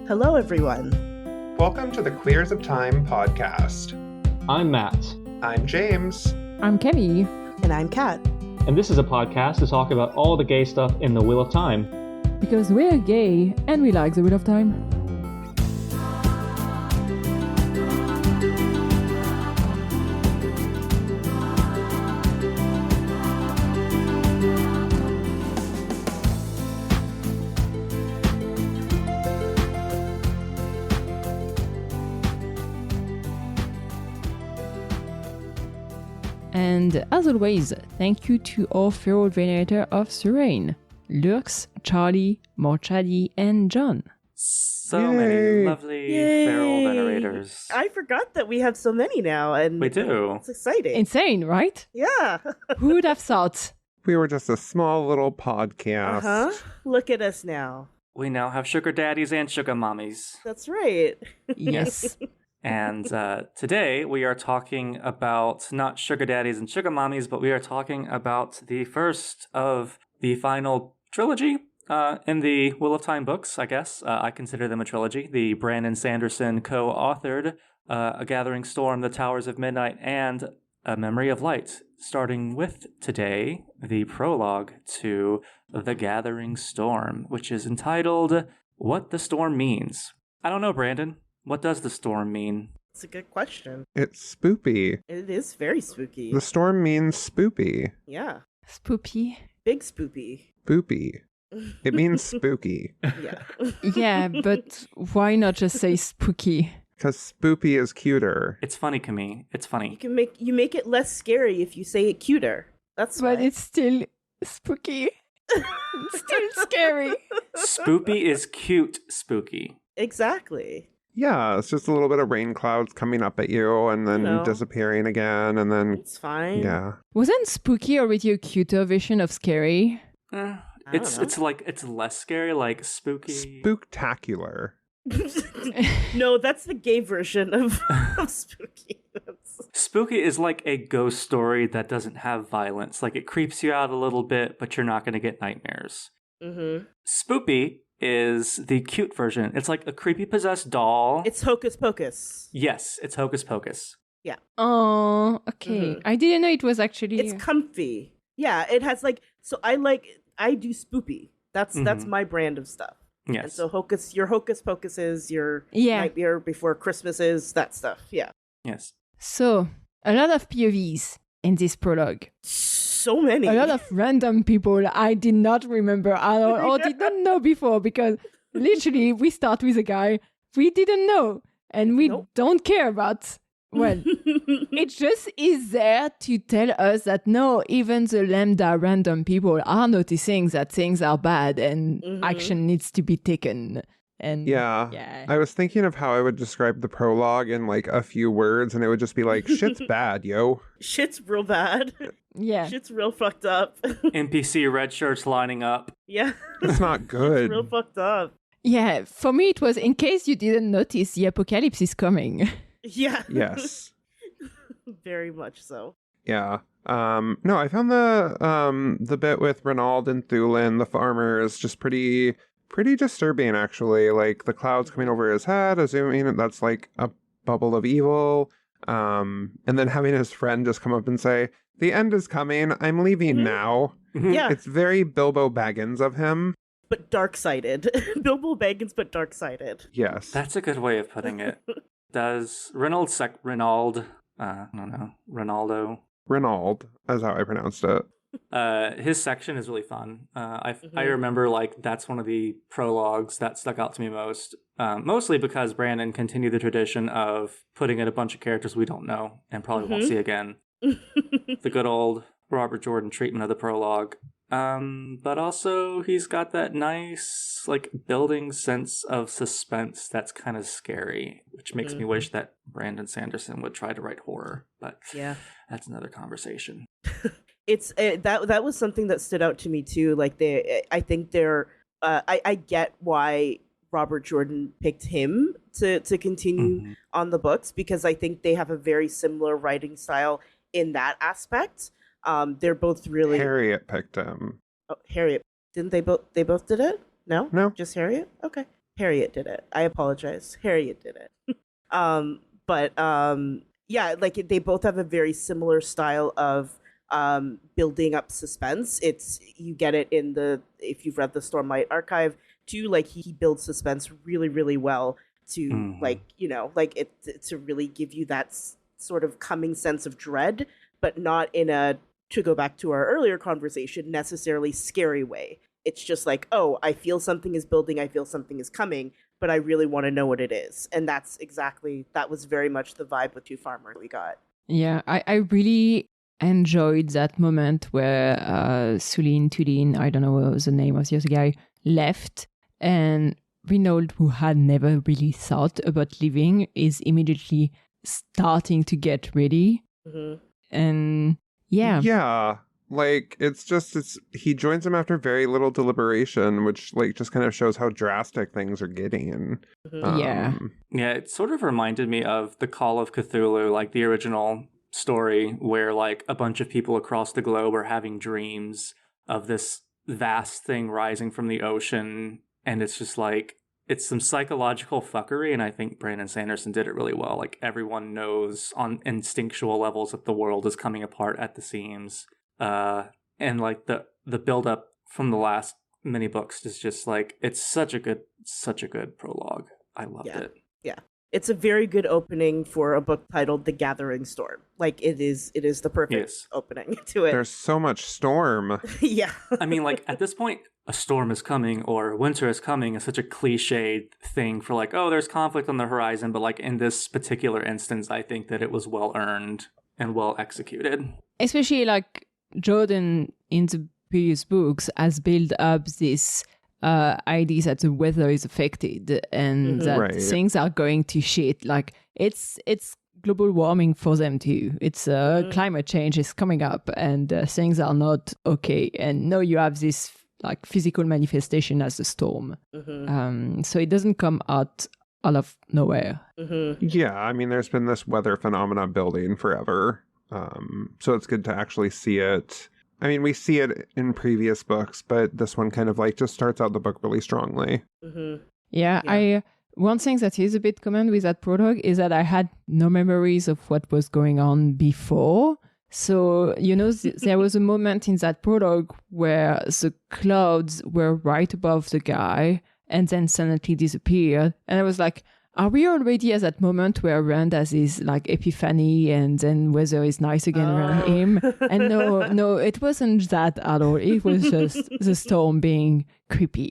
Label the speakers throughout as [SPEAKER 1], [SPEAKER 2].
[SPEAKER 1] Hello, everyone.
[SPEAKER 2] Welcome to the Queers of Time podcast.
[SPEAKER 3] I'm Matt.
[SPEAKER 2] I'm James.
[SPEAKER 4] I'm Kenny.
[SPEAKER 1] And I'm Kat.
[SPEAKER 3] And this is a podcast to talk about all the gay stuff in the Wheel of Time.
[SPEAKER 4] Because we're gay and we like the Wheel of Time. And as always, thank you to our feral venerator of Surain, Lurks, Charlie, Morchadi, and John.
[SPEAKER 5] So many lovely feral venerators.
[SPEAKER 1] I forgot that we have so many now, and
[SPEAKER 5] We do.
[SPEAKER 1] It's exciting.
[SPEAKER 4] Insane, right?
[SPEAKER 1] Yeah.
[SPEAKER 4] Who would have thought?
[SPEAKER 2] We were just a small little podcast.
[SPEAKER 1] Uh-huh. Look at us now.
[SPEAKER 5] We now have sugar daddies and sugar mommies.
[SPEAKER 1] That's right.
[SPEAKER 4] Yes.
[SPEAKER 5] And today we are talking about not sugar daddies and sugar mommies, but we are talking about the first of the final trilogy in the Wheel of Time books, I guess. I consider them a trilogy. The Brandon Sanderson co-authored A Gathering Storm, The Towers of Midnight, and A Memory of Light. Starting with today, the prologue to The Gathering Storm, which is entitled What the Storm Means. I don't know, Brandon. What does the storm mean?
[SPEAKER 1] It's a good question.
[SPEAKER 2] It's spoopy.
[SPEAKER 1] It is very spooky.
[SPEAKER 2] The storm means spoopy.
[SPEAKER 1] Yeah.
[SPEAKER 4] Spoopy.
[SPEAKER 1] Big spoopy.
[SPEAKER 2] Spoopy. It means spooky.
[SPEAKER 1] Yeah.
[SPEAKER 4] Yeah, but why not just say spooky?
[SPEAKER 2] Because spoopy is cuter.
[SPEAKER 5] It's funny, Camille. It's funny.
[SPEAKER 1] You make it less scary if you say it cuter. That's
[SPEAKER 4] But
[SPEAKER 1] why.
[SPEAKER 4] it's still spooky. It's still scary.
[SPEAKER 5] Spoopy is cute spooky.
[SPEAKER 1] Exactly.
[SPEAKER 2] Yeah, it's just a little bit of rain clouds coming up at you and then
[SPEAKER 1] No.
[SPEAKER 2] disappearing again and then,
[SPEAKER 1] It's fine.
[SPEAKER 2] yeah.
[SPEAKER 4] Wasn't spooky already a cuter version of scary?
[SPEAKER 5] It's
[SPEAKER 1] know.
[SPEAKER 5] it's less scary, like spooky.
[SPEAKER 2] Spooktacular.
[SPEAKER 1] No, that's the gay version of spooky.
[SPEAKER 5] Spooky is like a ghost story that doesn't have violence. Like it creeps you out a little bit, but you're not going to get nightmares.
[SPEAKER 1] Mm-hmm.
[SPEAKER 5] Spoopy is the cute version. It's like a creepy possessed doll.
[SPEAKER 1] It's Hocus Pocus.
[SPEAKER 5] Yes, it's Hocus Pocus.
[SPEAKER 4] Oh, okay.
[SPEAKER 1] Mhm.
[SPEAKER 4] I didn't know it was actually...
[SPEAKER 1] It's comfy. Yeah, it has I do spoopy. That's my brand of stuff. And
[SPEAKER 5] Yes.
[SPEAKER 1] so your Hocus Pocuses, your
[SPEAKER 4] Yeah.
[SPEAKER 1] Nightmare Before Christmases, that stuff. Yeah.
[SPEAKER 5] Yes.
[SPEAKER 4] So, a lot of POVs in this prologue.
[SPEAKER 1] So many.
[SPEAKER 4] A lot of random people I did not remember at all or did not know before because literally we start with a guy we didn't know and we
[SPEAKER 1] Nope.
[SPEAKER 4] don't care about. Well, it just is there to tell us that no, even the lambda random people are noticing that things are bad and action needs to be taken. And
[SPEAKER 2] Yeah. I was thinking of how I would describe the prologue in like a few words and it would just be like, shit's bad, yo.
[SPEAKER 1] Shit's real bad.
[SPEAKER 4] Yeah.
[SPEAKER 1] Shit's real fucked up.
[SPEAKER 5] NPC red shirts lining up.
[SPEAKER 1] Yeah.
[SPEAKER 2] It's not good.
[SPEAKER 1] Real fucked up.
[SPEAKER 4] Yeah, for me it was in case you didn't notice, the apocalypse is coming.
[SPEAKER 1] Yeah.
[SPEAKER 2] Yes.
[SPEAKER 1] Very much so.
[SPEAKER 2] Yeah. No, I found the bit with Reynald and Thulin, the farmer, is just pretty disturbing actually. Like the clouds coming over his head, assuming that's like a bubble of evil. And then having his friend just come up and say, "The end is coming. I'm leaving now."
[SPEAKER 1] Yeah.
[SPEAKER 2] It's very Bilbo Baggins of him.
[SPEAKER 1] But dark-sided. Bilbo Baggins, but dark-sided.
[SPEAKER 2] Yes.
[SPEAKER 5] That's a good way of putting it. Does Ronaldo,
[SPEAKER 2] Reynald, is how I pronounced it.
[SPEAKER 5] his section is really fun. I remember like that's one of the prologues that stuck out to me most. Mostly because Brandon continued the tradition of putting in a bunch of characters we don't know and probably won't see again. The good old Robert Jordan treatment of the prologue. But also he's got that nice like building sense of suspense that's kind of scary, which makes me wish that Brandon Sanderson would try to write horror. But
[SPEAKER 1] Yeah.
[SPEAKER 5] that's another conversation.
[SPEAKER 1] It's that was something that stood out to me too. Like I think I get why Robert Jordan picked him to continue on the books because I think they have a very similar writing style in that aspect. They're both really
[SPEAKER 2] Harriet picked him.
[SPEAKER 1] Oh, Harriet. Didn't they both did it? No?
[SPEAKER 2] No.
[SPEAKER 1] Just Harriet? Okay. Harriet did it. I apologize. Harriet did it. Yeah, like they both have a very similar style of building up suspense. You get it in if you've read the Stormlight Archive too, like he builds suspense really, really well to like, like to really give you that sort of coming sense of dread, but not in to go back to our earlier conversation, necessarily scary way. It's just like, oh, I feel something is building, I feel something is coming, but I really want to know what it is. And that was very much the vibe with Two Farmers we got.
[SPEAKER 4] Yeah, I really enjoyed that moment where Tulin, I don't know what was the name of the other guy, left, and Reynolds, who had never really thought about leaving, is immediately starting to get ready.
[SPEAKER 1] Mm-hmm.
[SPEAKER 4] And yeah,
[SPEAKER 2] like he joins him after very little deliberation, which like just kind of shows how drastic things are getting.
[SPEAKER 5] Yeah, it sort of reminded me of the Call of Cthulhu, like the original story, where like a bunch of people across the globe are having dreams of this vast thing rising from the ocean, and it's just like it's some psychological fuckery, and I think Brandon Sanderson did it really well. Like everyone knows on instinctual levels that the world is coming apart at the seams. And like the build up from the last mini books is just like it's such a good prologue. I loved it.
[SPEAKER 1] Yeah. It's a very good opening for a book titled The Gathering Storm. Like it is the perfect opening to it.
[SPEAKER 2] There's so much storm.
[SPEAKER 1] Yeah.
[SPEAKER 5] I mean, like at this point, a storm is coming or winter is coming is such a cliched thing for like, oh, there's conflict on the horizon. But like in this particular instance, I think that it was well earned and well executed.
[SPEAKER 4] Especially like Jordan in the previous books has built up this idea that the weather is affected and that things are going to shit. Like it's global warming for them too. It's climate change is coming up and things are not okay. And now you have this like physical manifestation as a storm. So it doesn't come out of nowhere.
[SPEAKER 2] Yeah, I mean, there's been this weather phenomena building forever. So it's good to actually see it. I mean, we see it in previous books, but this one kind of like just starts out the book really strongly.
[SPEAKER 4] Yeah. One thing that is a bit common with that prologue is that I had no memories of what was going on before. So, there was a moment in that prologue where the clouds were right above the guy and then suddenly disappeared. And I was like, are we already at that moment where Rand has his like epiphany and then weather is nice again around him? And no, it wasn't that at all. It was just the storm being creepy.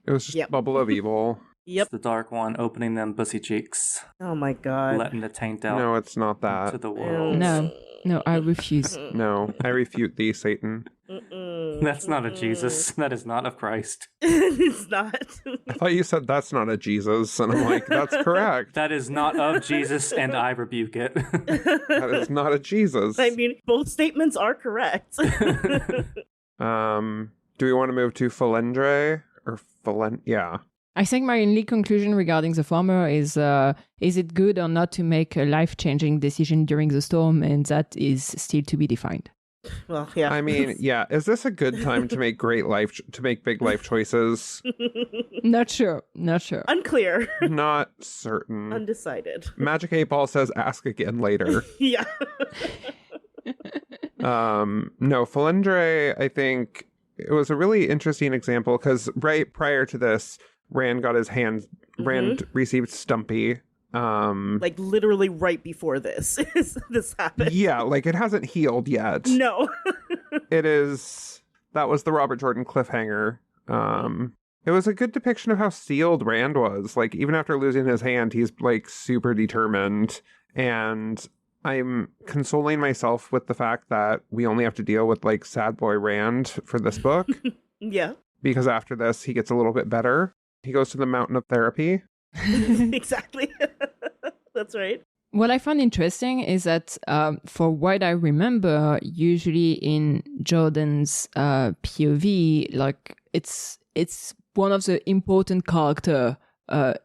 [SPEAKER 2] It was just bubble of evil.
[SPEAKER 1] Yep.
[SPEAKER 5] It's the Dark One opening them pussy cheeks.
[SPEAKER 1] Oh my god.
[SPEAKER 5] Letting the taint out.
[SPEAKER 2] No, it's not that.
[SPEAKER 5] To the world.
[SPEAKER 4] No, I refuse.
[SPEAKER 2] No, I refute thee, Satan.
[SPEAKER 5] That's not a Jesus. That is not of Christ.
[SPEAKER 1] It's not.
[SPEAKER 2] I thought you said that's not a Jesus, and I'm like, that's correct.
[SPEAKER 5] That is not of Jesus, and I rebuke it.
[SPEAKER 2] That is not a Jesus.
[SPEAKER 1] I mean, both statements are correct.
[SPEAKER 2] Do we want to move to Felendre or Yeah.
[SPEAKER 4] I think my only conclusion regarding the farmer is it good or not to make a life-changing decision during the storm, and that is still to be defined.
[SPEAKER 1] Well, yeah.
[SPEAKER 2] I mean, yeah. Is this a good time to make big life choices?
[SPEAKER 4] Not sure.
[SPEAKER 1] Unclear.
[SPEAKER 2] Not certain.
[SPEAKER 1] Undecided.
[SPEAKER 2] Magic 8 Ball says ask again later.
[SPEAKER 1] Yeah.
[SPEAKER 2] No, Felendre, I think it was a really interesting example because right prior to this, Rand got his hand. Rand received Stumpy.
[SPEAKER 1] Like literally right before this happened.
[SPEAKER 2] Yeah, like it hasn't healed yet.
[SPEAKER 1] No.
[SPEAKER 2] That was the Robert Jordan cliffhanger. It was a good depiction of how sealed Rand was. Like even after losing his hand, he's like super determined. And I'm consoling myself with the fact that we only have to deal with like sad boy Rand for this book.
[SPEAKER 1] Yeah. Because
[SPEAKER 2] after this, he gets a little bit better. He goes to the mountain of therapy.
[SPEAKER 1] Exactly. That's right.
[SPEAKER 4] What I found interesting is that for what I remember, usually in Jordan's POV, like it's one of the important character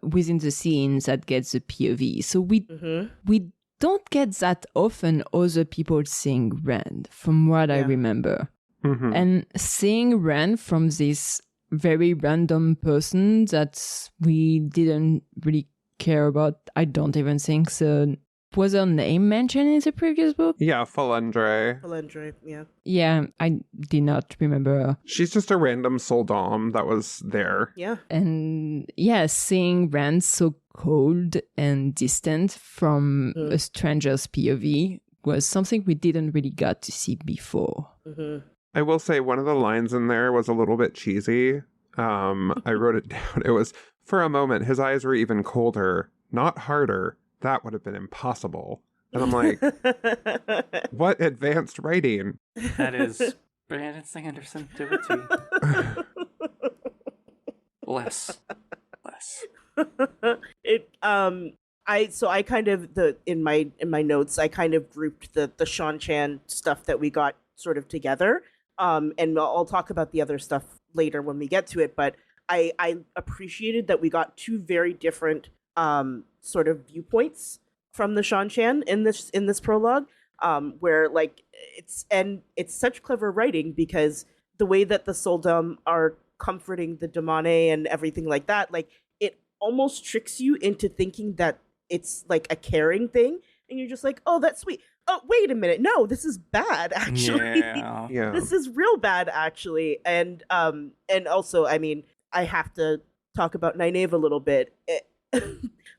[SPEAKER 4] within the scenes that gets the POV. So we don't get that often other people seeing Rand, from what I remember. And seeing Rand from this very random person that we didn't really care about. I don't even think so. Was her name mentioned in the previous book?
[SPEAKER 2] Yeah, Falendre.
[SPEAKER 1] Yeah.
[SPEAKER 4] Yeah, I did not remember her.
[SPEAKER 2] She's just a random soldom that was there.
[SPEAKER 1] Yeah.
[SPEAKER 4] And yeah, seeing Rand so cold and distant from a stranger's POV was something we didn't really get to see before.
[SPEAKER 1] Mm-hmm.
[SPEAKER 2] I will say one of the lines in there was a little bit cheesy. I wrote it down. It was, for a moment, his eyes were even colder, not harder. That would have been impossible. And I'm like, what advanced writing?
[SPEAKER 5] That is Brandon Sanderson to a T. Bless.
[SPEAKER 1] I kind of in my notes I kind of grouped the Sean Chan stuff that we got sort of together. And I'll talk about the other stuff later when we get to it, but I appreciated that we got two very different sort of viewpoints from the Sean Chan in this prologue, where like it's such clever writing because the way that the Soldum are comforting the Damane and everything like that, like it almost tricks you into thinking that it's like a caring thing, and you're just like, oh, that's sweet. Oh, wait a minute, no, this is bad actually.
[SPEAKER 5] Yeah.
[SPEAKER 1] This is real bad actually, and also, I mean, I have to talk about Nynaeve a little bit.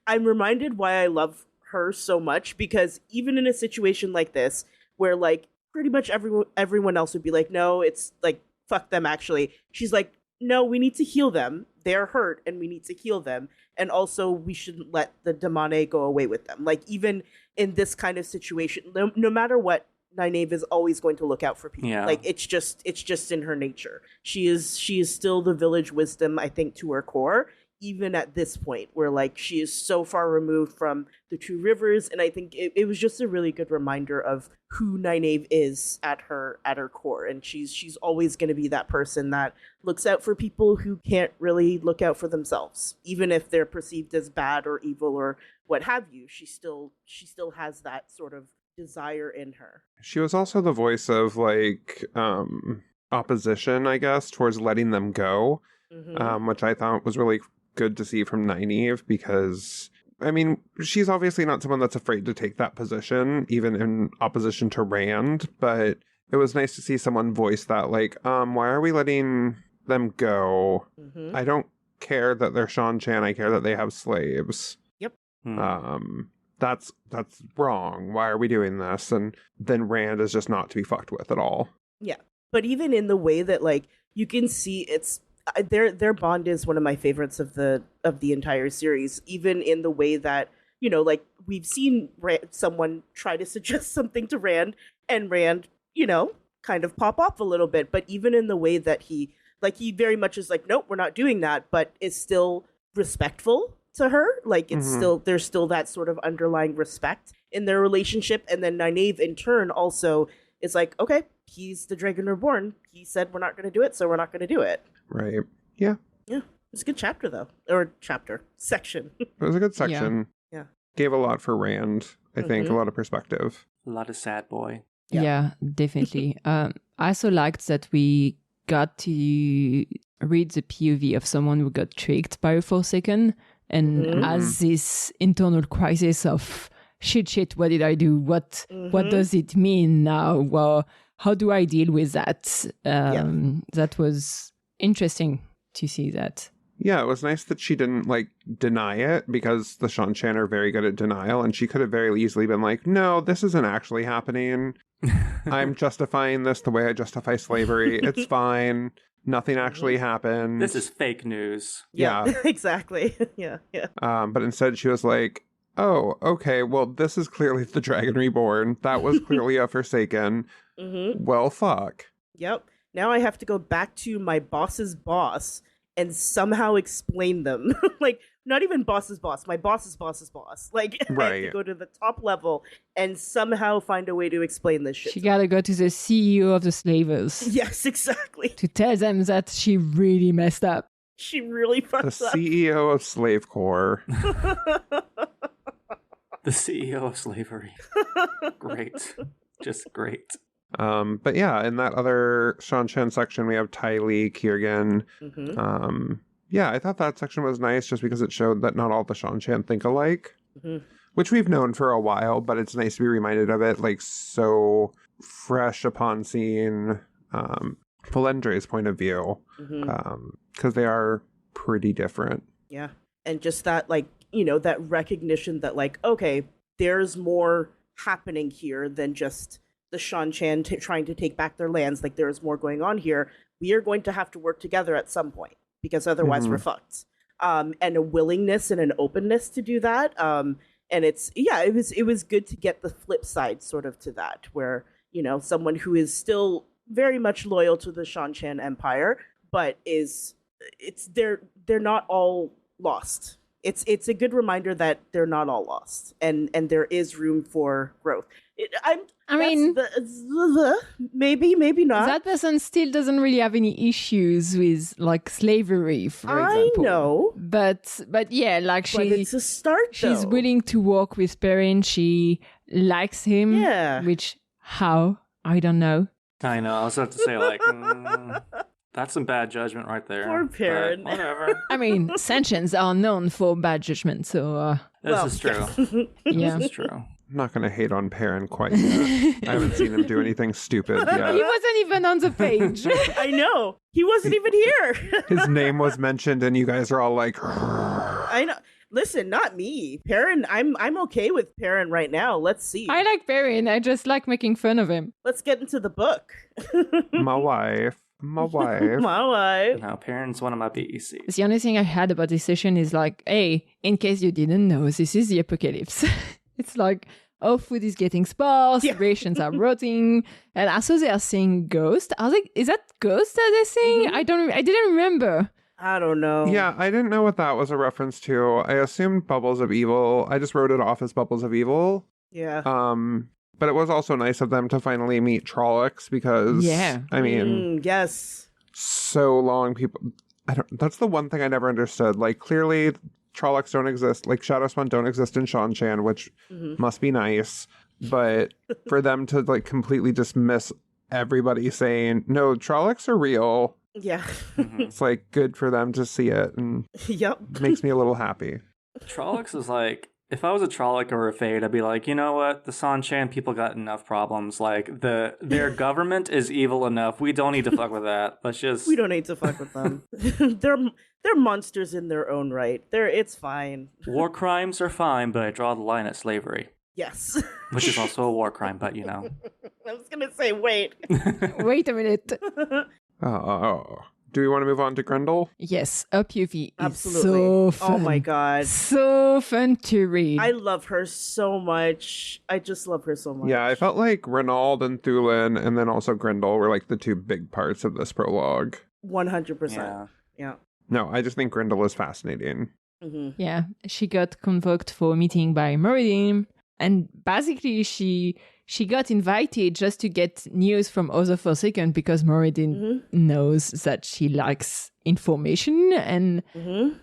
[SPEAKER 1] I'm reminded why I love her so much, because even in a situation like this where like pretty much everyone else would be like, no, it's like fuck them actually, she's like, no, we need to heal them, they're hurt and we need to heal them, and also we shouldn't let the Damane go away with them. Like even in this kind of situation, no matter what, Nynaeve is always going to look out for people.
[SPEAKER 5] Yeah.
[SPEAKER 1] Like it's just in her nature. She is still the village wisdom, I think, to her core, even at this point where like she is so far removed from the Two Rivers. And I think it was just a really good reminder of who Nynaeve is at her core. And she's always going to be that person that looks out for people who can't really look out for themselves, even if they're perceived as bad or evil or what have you. She still has that sort of desire in her.
[SPEAKER 2] She was also the voice of like opposition, I guess, towards letting them go, which I thought was really good to see from Nynaeve, because I mean, she's obviously not someone that's afraid to take that position, even in opposition to Rand, but it was nice to see someone voice that, like, why are we letting them go? I don't care that they're Sean Chan, I care that they have slaves.
[SPEAKER 1] Yep.
[SPEAKER 2] That's wrong. Why are we doing this? And then Rand is just not to be fucked with at all.
[SPEAKER 1] Yeah. But even in the way that like you can see it's their bond is one of my favorites of the entire series, even in the way that, you know, like we've seen someone try to suggest something to Rand and Rand, you know, kind of pop off a little bit, but even in the way that he very much is like, nope, we're not doing that, but is still respectful to her. Like it's still, there's still that sort of underlying respect in their relationship. And then Nynaeve in turn also is like, okay, he's the Dragon Reborn, he said we're not going to do it, so we're not going to do it.
[SPEAKER 2] Right. Yeah.
[SPEAKER 1] It's a good chapter though, or section.
[SPEAKER 2] It was a good section.
[SPEAKER 1] Yeah.
[SPEAKER 2] Gave a lot for Rand, I think, a lot of perspective.
[SPEAKER 5] A lot of sad boy.
[SPEAKER 4] Yeah, definitely. I also liked that we got to read the POV of someone who got tricked by a Forsaken and has this internal crisis of shit, what did I do? What does it mean now? Well, how do I deal with that? That was interesting to see that.
[SPEAKER 2] Yeah, it was nice that she didn't like deny it, because the Sean Chan are very good at denial, and she could have very easily been like, no, this isn't actually happening. I'm justifying this the way I justify slavery. It's fine. Nothing actually happened.
[SPEAKER 5] This is fake news.
[SPEAKER 2] Yeah.
[SPEAKER 1] Exactly. Yeah.
[SPEAKER 2] But instead she was like, oh, okay, well, this is clearly the Dragon Reborn. That was clearly a Forsaken. Well, fuck.
[SPEAKER 1] Yep. Now I have to go back to my boss's boss and somehow explain them. Like, not even boss's boss, my boss's boss's boss. Like,
[SPEAKER 2] right.
[SPEAKER 1] I have to go to the top level and somehow find a way to explain this shit.
[SPEAKER 4] She gotta go to the CEO of the slavers.
[SPEAKER 1] Yes, exactly.
[SPEAKER 4] To tell them that she really messed up.
[SPEAKER 1] She really fucked
[SPEAKER 2] The
[SPEAKER 1] up.
[SPEAKER 2] CEO of Slave Corps.
[SPEAKER 5] The CEO of slavery. Great. Just great.
[SPEAKER 2] But yeah, in that other Shan-Chan section, we have Ty Lee, Kiergan. Yeah, I thought that section was nice just because it showed that not all the Shan-Chan think alike, which we've known for a while, but it's nice to be reminded of it, like, so fresh upon seeing Felendre's point of view, because they are pretty different.
[SPEAKER 1] Yeah. And just that, like, you know, that recognition that, like, okay, there's more happening here than just the Shan-Chan trying to take back their lands. Like, there's more going on here. We are going to have to work together at some point, because otherwise we're fucked. And a willingness and an openness to do that. And it was good to get the flip side sort of to that, where, you know, someone who is still very much loyal to the Shan-Chan Empire, but they're not all lost. It's a good reminder that they're not all lost, and there is room for growth. Maybe not.
[SPEAKER 4] That person still doesn't really have any issues with, like, slavery, for example.
[SPEAKER 1] I know,
[SPEAKER 4] but yeah, like,
[SPEAKER 1] it's a start.
[SPEAKER 4] She's willing to work with Perrin. She likes him.
[SPEAKER 1] Yeah.
[SPEAKER 4] Which, how? I don't know.
[SPEAKER 5] I know. I was about to say, like, that's some bad judgment right there.
[SPEAKER 1] Poor Perrin.
[SPEAKER 5] Whatever.
[SPEAKER 4] I mean, Shan-Chans are known for bad judgment, so...
[SPEAKER 5] This is true.
[SPEAKER 4] Yeah.
[SPEAKER 5] This is true.
[SPEAKER 2] I'm not going to hate on Perrin quite yet. I haven't seen him do anything stupid yet.
[SPEAKER 4] He wasn't even on the page.
[SPEAKER 1] I know. He wasn't even here.
[SPEAKER 2] His name was mentioned and you guys are all like...
[SPEAKER 1] I know. Listen, not me. Perrin, I'm okay with Perrin right now. Let's see.
[SPEAKER 4] I like Perrin. I just like making fun of him.
[SPEAKER 1] Let's get into the book.
[SPEAKER 2] My wife.
[SPEAKER 1] My wife.
[SPEAKER 5] No, Perrin's one of my BECs.
[SPEAKER 4] The only thing I had about this session is like, hey, in case you didn't know, this is the apocalypse. It's like, oh, food is getting sparse, rations are rotting, and I saw they are saying ghost. I was like, is that ghost that they're saying? I didn't remember.
[SPEAKER 1] I don't know.
[SPEAKER 2] Yeah, I didn't know what that was a reference to. I assumed Bubbles of Evil. I just wrote it off as Bubbles of Evil.
[SPEAKER 1] Yeah.
[SPEAKER 2] But it was also nice of them to finally meet Trollocs because, I mean,
[SPEAKER 1] yes,
[SPEAKER 2] so long people. That's the one thing I never understood. Like, clearly, Trollocs don't exist. Like, Shadowspawn don't exist in Shan-Chan, which must be nice. But for them to, like, completely dismiss everybody saying, no, Trollocs are real.
[SPEAKER 1] Yeah.
[SPEAKER 2] It's, like, good for them to see it. And makes me a little happy.
[SPEAKER 5] Trollocs is like, if I was a Trolloc or a Fade, I'd be like, you know what? The Shan-Chan people got enough problems. Like, their government is evil enough. We don't need to fuck with that.
[SPEAKER 1] We don't need to fuck with them. They're monsters in their own right. It's fine.
[SPEAKER 5] War crimes are fine, but I draw the line at slavery.
[SPEAKER 1] Yes.
[SPEAKER 5] Which is also a war crime, but you know.
[SPEAKER 1] I was gonna say, wait.
[SPEAKER 4] Wait a minute.
[SPEAKER 2] Do we want to move on to Graendal?
[SPEAKER 4] Yes, Up UV is
[SPEAKER 1] Absolutely.
[SPEAKER 4] so fun.
[SPEAKER 1] Oh my god.
[SPEAKER 4] So fun to read.
[SPEAKER 1] I love her so much. I just love her so much.
[SPEAKER 2] Yeah, I felt like Renauld and Thulin and then also Graendal were like the two big parts of this prologue.
[SPEAKER 1] 100%. Yeah.
[SPEAKER 2] No, I just think Graendal is fascinating.
[SPEAKER 1] Mm-hmm.
[SPEAKER 4] Yeah, she got convoked for a meeting by Moradin, and basically she got invited just to get news from other Forsaken because Moradin knows that she likes information, and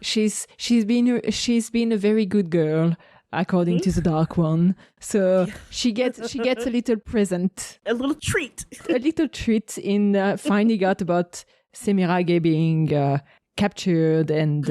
[SPEAKER 4] she's been a very good girl according to the Dark One. So she gets a little present,
[SPEAKER 1] a little treat
[SPEAKER 4] in finding out about Semirage being captured and.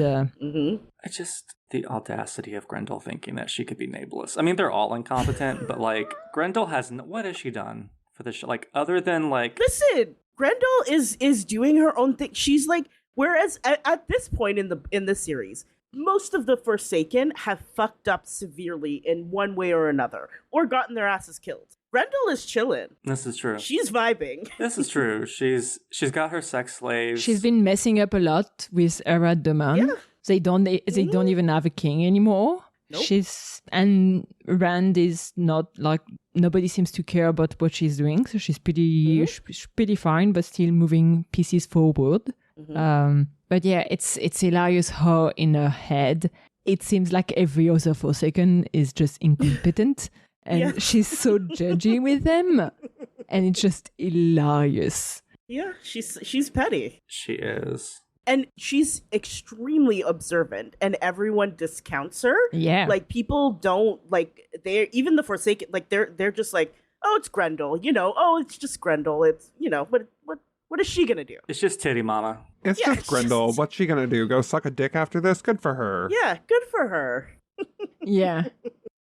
[SPEAKER 5] The audacity of Graendal thinking that she could be Nameless. I mean, they're all incompetent, but, like, Graendal has... what has she done for this show? Like, other than, like...
[SPEAKER 1] Listen, Graendal is doing her own thing. She's, like... Whereas, at this point in the series, most of the Forsaken have fucked up severely in one way or another, or gotten their asses killed. Graendal is chilling.
[SPEAKER 5] This is true.
[SPEAKER 1] She's vibing.
[SPEAKER 5] This is true. She's got her sex slaves.
[SPEAKER 4] She's been messing up a lot with Arad Daman.
[SPEAKER 1] Yeah.
[SPEAKER 4] They don't even have a king anymore.
[SPEAKER 1] Nope.
[SPEAKER 4] And Rand is not like, nobody seems to care about what she's doing, so she's pretty fine, but still moving pieces forward. But yeah, it's hilarious how in her head it seems like every other Forsaken is just incompetent, and she's so judgy with them, and it's just hilarious.
[SPEAKER 1] Yeah, she's petty.
[SPEAKER 5] She is.
[SPEAKER 1] And she's extremely observant, and everyone discounts her.
[SPEAKER 4] Yeah.
[SPEAKER 1] Like, people don't, like, even the Forsaken, like, they're just like, oh, it's Graendal, oh, it's just Graendal. It's, what is she gonna do?
[SPEAKER 5] It's just titty mama.
[SPEAKER 2] It's just Graendal. What's she gonna do? Go suck a dick after this? Good for her.
[SPEAKER 1] Yeah, good for her.
[SPEAKER 4] Yeah.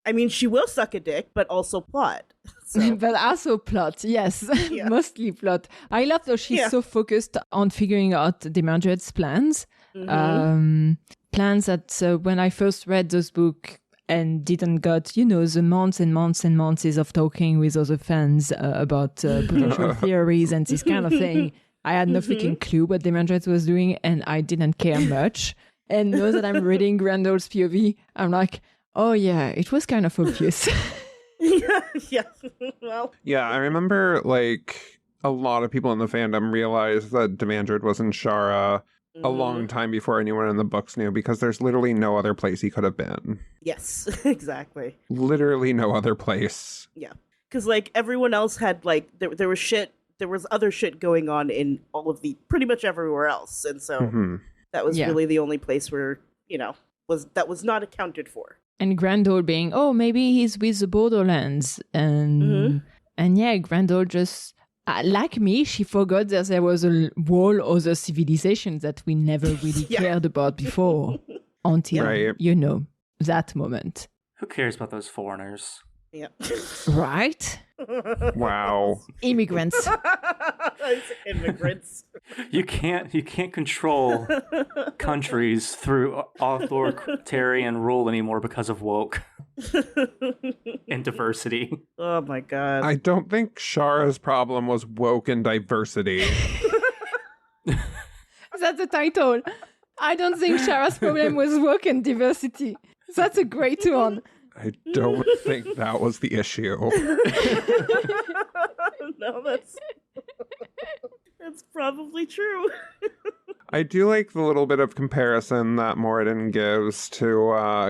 [SPEAKER 1] I mean, she will suck a dick, but also plot. So.
[SPEAKER 4] But also plot, yes.
[SPEAKER 1] Yeah.
[SPEAKER 4] Mostly plot. I love though she's so focused on figuring out the Mildred's plans. Plans that when I first read those books and didn't got, the months and months and months of talking with other fans about potential theories and this kind of thing. I had no freaking clue what the Mildred was doing and I didn't care much. And now that I'm reading Graendal's POV, I'm like, oh yeah, it was kind of obvious.
[SPEAKER 1] Yeah. Well.
[SPEAKER 2] Yeah, I remember a lot of people in the fandom realized that Demandred was in Shara a long time before anyone in the books knew, because there's literally no other place he could have been.
[SPEAKER 1] Yes, exactly.
[SPEAKER 2] Literally no other place.
[SPEAKER 1] Yeah, because everyone else had there was shit. There was other shit going on in all of pretty much everywhere else, and so that was really the only place where was not accounted for.
[SPEAKER 4] And Graendal being, oh, maybe he's with the Borderlands. And Graendal just, like me, she forgot that there was a whole other civilization that we never really cared about before. Until, that moment.
[SPEAKER 5] Who cares about those foreigners?
[SPEAKER 1] Yeah.
[SPEAKER 4] Right?
[SPEAKER 2] Wow.
[SPEAKER 4] Immigrants.
[SPEAKER 1] Immigrants.
[SPEAKER 5] You can't control countries through authoritarian rule anymore because of woke and diversity.
[SPEAKER 1] Oh my god.
[SPEAKER 2] I don't think Shara's problem was woke and diversity.
[SPEAKER 4] That's the title. I don't think Shara's problem was woke and diversity. That's a great one.
[SPEAKER 2] I don't think that was the issue.
[SPEAKER 1] No, that's probably true.
[SPEAKER 2] I do like the little bit of comparison that Moradin gives to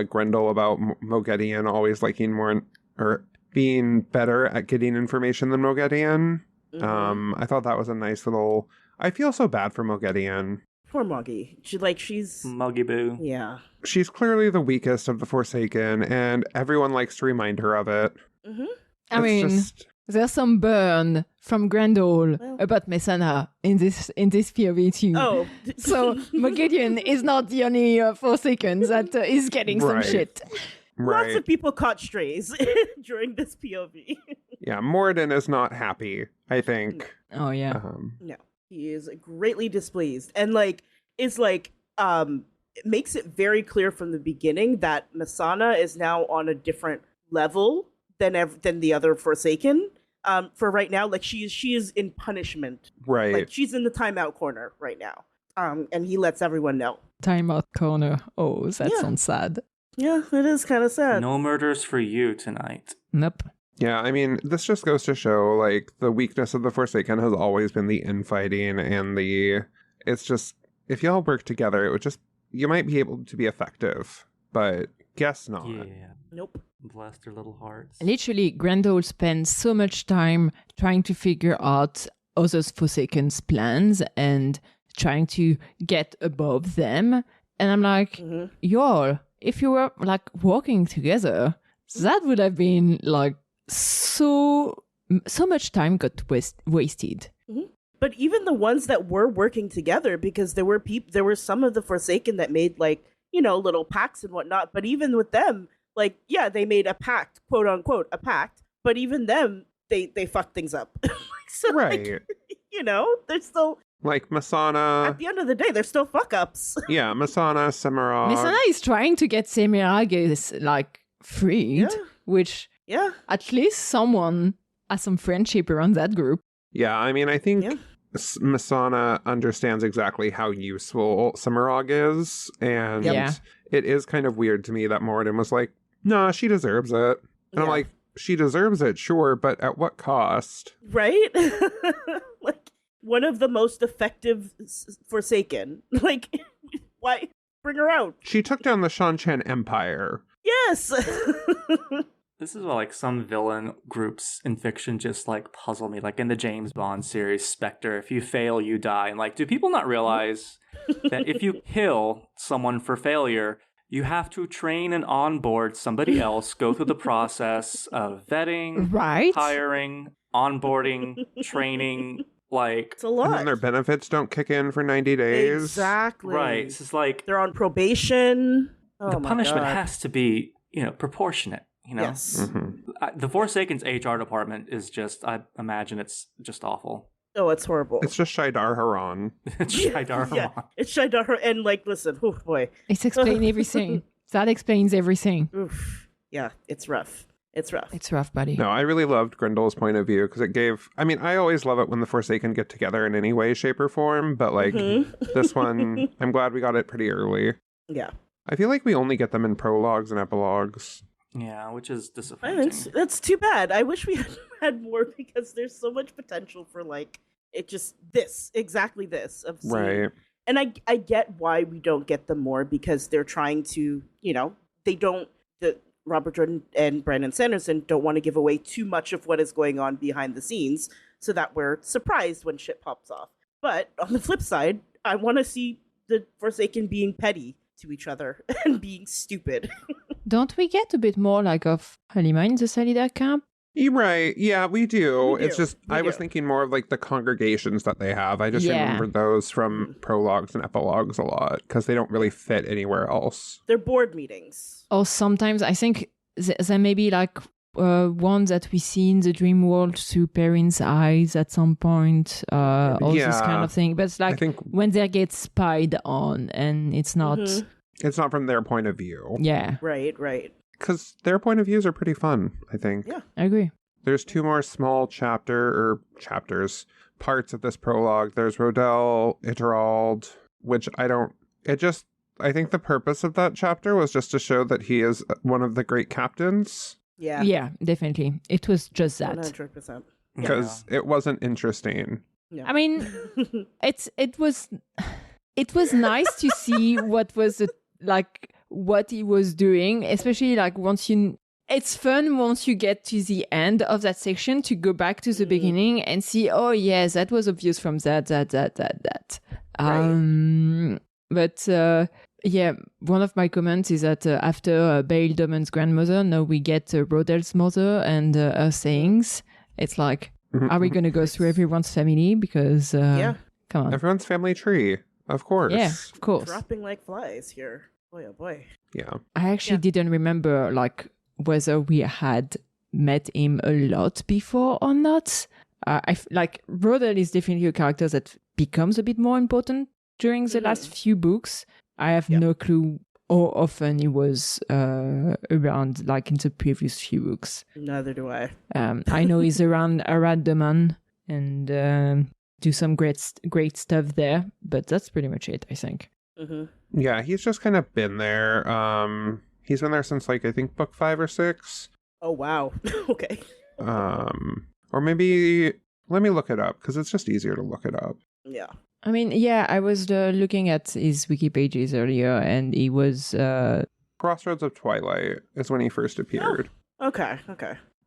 [SPEAKER 2] Graendal about Moghedien always liking more or being better at getting information than Moghedien. I thought that was a nice little. I feel so bad for Moghedien.
[SPEAKER 1] Poor Moggy. She's
[SPEAKER 5] Muggy Boo.
[SPEAKER 1] Yeah.
[SPEAKER 2] She's clearly the weakest of the Forsaken, and everyone likes to remind her of it.
[SPEAKER 4] I mean, there's some burn from Graendal about Messana in this POV too.
[SPEAKER 1] Oh.
[SPEAKER 4] So Moghedien is not the only Forsaken that is getting some shit.
[SPEAKER 2] Right.
[SPEAKER 1] Lots of people caught strays during this POV.
[SPEAKER 2] Yeah, Moradin is not happy, I think.
[SPEAKER 4] Oh, yeah.
[SPEAKER 1] No. He is greatly displeased. And it makes it very clear from the beginning that Messana is now on a different level than the other Forsaken. For right now, she is in punishment.
[SPEAKER 2] Right.
[SPEAKER 1] She's in the timeout corner right now. And he lets everyone know.
[SPEAKER 4] Timeout corner. Oh, that sounds sad.
[SPEAKER 1] Yeah, it is kind of sad.
[SPEAKER 5] No murders for you tonight.
[SPEAKER 4] Nope.
[SPEAKER 2] Yeah, I mean, this just goes to show, the weakness of the Forsaken has always been the infighting and it's just, if y'all work together, you might be able to be effective, but guess not.
[SPEAKER 5] Yeah.
[SPEAKER 1] Nope.
[SPEAKER 5] Bless their little hearts.
[SPEAKER 4] Literally, Graendal spends so much time trying to figure out other Forsaken's plans and trying to get above them. And I'm like, y'all, if you were working together, that would have been so much time got wasted.
[SPEAKER 1] But even the ones that were working together, because there were some of the Forsaken that made little pacts and whatnot. But even with them, they made a pact, quote unquote, a pact. But even them, they fucked things up. So,
[SPEAKER 2] right.
[SPEAKER 1] they're still
[SPEAKER 2] Messana.
[SPEAKER 1] At the end of the day, they're still fuck ups.
[SPEAKER 2] Yeah, Messana, Semirog.
[SPEAKER 4] Messana is trying to get Semirog freed, which at least someone has some friendship around that group.
[SPEAKER 2] Yeah, I mean, I think Messana understands exactly how useful Semirog is, and it is kind of weird to me that Moradin was like, nah, she deserves it. And I'm like, she deserves it, sure, but at what cost?
[SPEAKER 1] Right? One of the most effective Forsaken. Why? Bring her out.
[SPEAKER 2] She took down the Shanshan Empire.
[SPEAKER 1] Yes!
[SPEAKER 5] This is why some villain groups in fiction just puzzle me. In the James Bond series, Spectre, if you fail, you die. And do people not realize that if you kill someone for failure, you have to train and onboard somebody else, go through the process of vetting,
[SPEAKER 4] Right?
[SPEAKER 5] hiring, onboarding, training, like...
[SPEAKER 1] It's a lot.
[SPEAKER 2] And then their benefits don't kick in for 90 days.
[SPEAKER 1] Exactly.
[SPEAKER 5] Right. It's just like...
[SPEAKER 1] They're on probation. Oh,
[SPEAKER 5] the
[SPEAKER 1] my
[SPEAKER 5] punishment
[SPEAKER 1] God.
[SPEAKER 5] has to be, proportionate,
[SPEAKER 1] Yes.
[SPEAKER 5] The Forsaken's HR department is just, I imagine it's just awful.
[SPEAKER 1] Oh, it's horrible.
[SPEAKER 2] It's just Shaidar Haran.
[SPEAKER 5] It's Shaidar
[SPEAKER 1] Yeah,
[SPEAKER 5] Haran.
[SPEAKER 1] it's Shaidar. And, like, listen, oh, boy.
[SPEAKER 4] It's explain everything. That explains everything.
[SPEAKER 1] Oof. Yeah, it's rough. It's rough.
[SPEAKER 4] It's rough, buddy.
[SPEAKER 2] No, I really loved Grendal's point of view because it gave... I mean, I always love it when the Forsaken get together in any way, shape, or form, but, like, this one, I'm glad we got it pretty early.
[SPEAKER 1] Yeah.
[SPEAKER 2] I feel like we only get them in prologues and epilogues.
[SPEAKER 5] Yeah, which is disappointing.
[SPEAKER 1] That's too bad. I wish we had more because there's so much potential for, like, it just exactly this. Of seeing.
[SPEAKER 2] Right.
[SPEAKER 1] And I get why we don't get them more because they're trying to, Robert Jordan and Brandon Sanderson don't want to give away too much of what is going on behind the scenes so that we're surprised when shit pops off. But on the flip side, I want to see the Forsaken being petty to each other and being stupid.
[SPEAKER 4] Don't we get a bit more like of Halima in the Salida camp?
[SPEAKER 2] You're right. Yeah, we do.
[SPEAKER 1] We
[SPEAKER 2] It's
[SPEAKER 1] do.
[SPEAKER 2] just,
[SPEAKER 1] We
[SPEAKER 2] I was
[SPEAKER 1] do.
[SPEAKER 2] thinking more of like the congregations that they have. I just remember those from prologues and epilogues a lot because they don't really fit anywhere else.
[SPEAKER 1] They're board meetings.
[SPEAKER 4] Or sometimes I think there may be like one that we see in the dream world through Perrin's eyes at some point, all this kind of thing. But it's like
[SPEAKER 2] I think
[SPEAKER 4] when they get spied on and it's not...
[SPEAKER 2] it's not from their point of view.
[SPEAKER 4] Yeah,
[SPEAKER 1] Right.
[SPEAKER 2] Because their point of views are pretty fun, I think.
[SPEAKER 1] Yeah.
[SPEAKER 4] I agree.
[SPEAKER 2] There's two more small parts of this prologue. There's Rodel, Iturald, which I think the purpose of that chapter was just to show that he is one of the great captains.
[SPEAKER 1] Yeah.
[SPEAKER 4] Yeah, definitely. It was just that.
[SPEAKER 1] 100%.
[SPEAKER 2] Because it wasn't interesting.
[SPEAKER 1] Yeah.
[SPEAKER 4] I mean, it was nice to see what was what he was doing, especially like it's fun once you get to the end of that section to go back to the beginning and see, oh yes, that was obvious from that.
[SPEAKER 1] Right.
[SPEAKER 4] But yeah, one of my comments is that after Bail Doman's grandmother, now we get Rodel's mother and her sayings. It's like, are we going to go through everyone's family? Because come on,
[SPEAKER 2] Everyone's family tree, of course.
[SPEAKER 4] yeah, of course.
[SPEAKER 1] Dropping like flies here. Boy, oh boy.
[SPEAKER 2] Yeah.
[SPEAKER 4] I actually didn't remember like whether we had met him a lot before or not. Like Rodel is definitely a character that becomes a bit more important during the last few books. I have no clue how often he was around, like in the previous few books.
[SPEAKER 1] Neither do I.
[SPEAKER 4] I know he's around Arad-Daman and do some great stuff there, but that's pretty much it, I think.
[SPEAKER 2] Yeah, he's just kind of been there. He's been there since like I think book 5 or 6.
[SPEAKER 1] Oh wow. Okay.
[SPEAKER 2] Or maybe let me look it up because it's just easier to look it up.
[SPEAKER 1] Yeah.
[SPEAKER 4] I mean, yeah, I was looking at his wiki pages earlier, and he was...
[SPEAKER 2] Crossroads of Twilight is when he first appeared,
[SPEAKER 1] Okay.